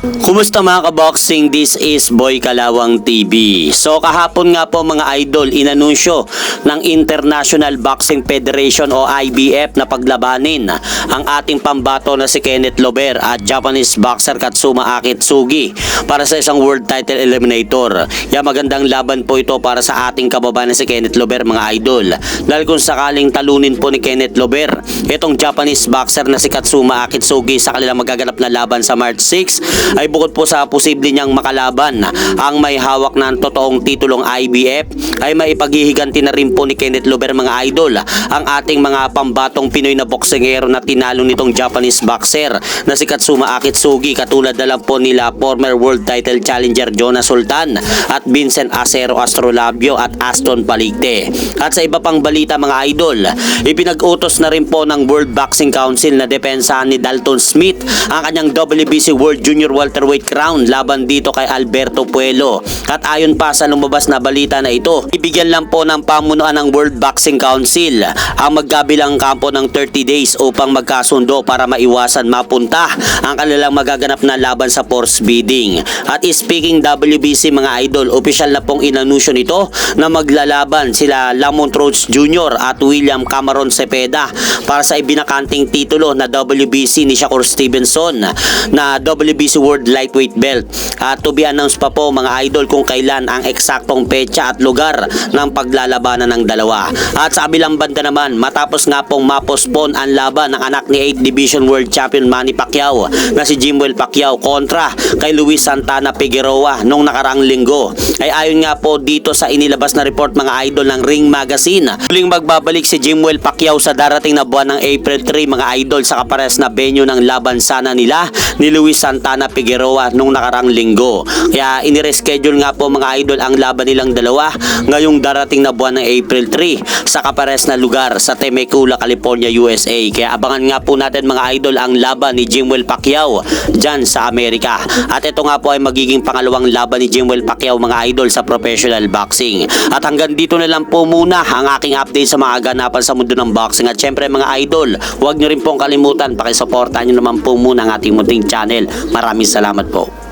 Kumusta mga kaboxing? This is Boy Kalawang TV. So kahapon nga po mga idol, inanunsyo ng International Boxing Federation o IBF na paglabanin ang ating pambato na si Kenneth Lover at Japanese boxer Katsuma Akitsugi para sa isang world title eliminator. Magandang laban po ito para sa ating kababayan na si Kenneth Lover mga idol. Dahil kung sakaling talunin po ni Kenneth Lover itong Japanese boxer na si Katsuma Akitsugi sa kanilang magaganap na laban sa March 6, ay bukod po sa posible niyang makalaban ang may hawak ng totoong titulong IBF, ay maipaghihiganti na rin po ni Kenneth Lover mga idol ang ating mga pambatong Pinoy na boksingero na tinalo nitong Japanese boxer na si Katsuma Akitsugi, katulad na lang po nila former world title challenger Jonas Sultan at Vincent Acero Astrolabio at Aston Paligte. At sa iba pang balita mga idol, ipinag-utos na rin po ng World Boxing Council na depensahan ni Dalton Smith ang kanyang WBC World Junior Welterweight crown laban dito kay Alberto Puelo. At ayon pa sa lumabas na balita na ito, ibigyan lang po ng pamunuan ng World Boxing Council ang magkabilang kampo ng 30 days upang magkasundo para maiwasan mapunta ang kanilang magaganap na laban sa force bidding. At speaking WBC mga idol, opisyal na pong inanunsyo nito na maglalaban sila Lamont Rhodes Jr. at William Cameron Cepeda para sa ibinakanting titulo na WBC ni Shakur Stevenson na WBC World Lightweight Belt. At to be announced pa po mga idol kung kailan ang eksaktong petsa at lugar ng paglalabanan ng dalawa. At sa kabilang banda naman, matapos nga pong mapospon ang laban ng anak ni 8th Division World Champion Manny Pacquiao na si Jimwell Pacquiao kontra kay Luis Santana Figueroa nung nakaraang linggo, ay ayon nga po dito sa inilabas na report mga idol ng Ring Magazine, muling magbabalik si Jimwell Pacquiao sa darating na buwan ng April 3 mga idol sa kapares na venue ng laban sana nila ni Luis Santana Figueroa nung nakaraang linggo. Kaya inireschedule nga po mga idol ang laban nilang dalawa ngayong darating na buwan ng April 3 sa kapares na lugar sa Temecula, California, USA. Kaya abangan nga po natin mga idol ang laban ni Jimwell Pacquiao dyan sa Amerika. At ito nga po ay magiging pangalawang laban ni Jimwell Pacquiao mga idol sa professional boxing. At hanggang dito na lang po muna ang aking update sa mga ganapan sa mundo ng boxing. At syempre mga idol, huwag nyo rin pong kalimutan, pakisuportahan nyo naman po muna ang ating munting channel. Maraming salamat po.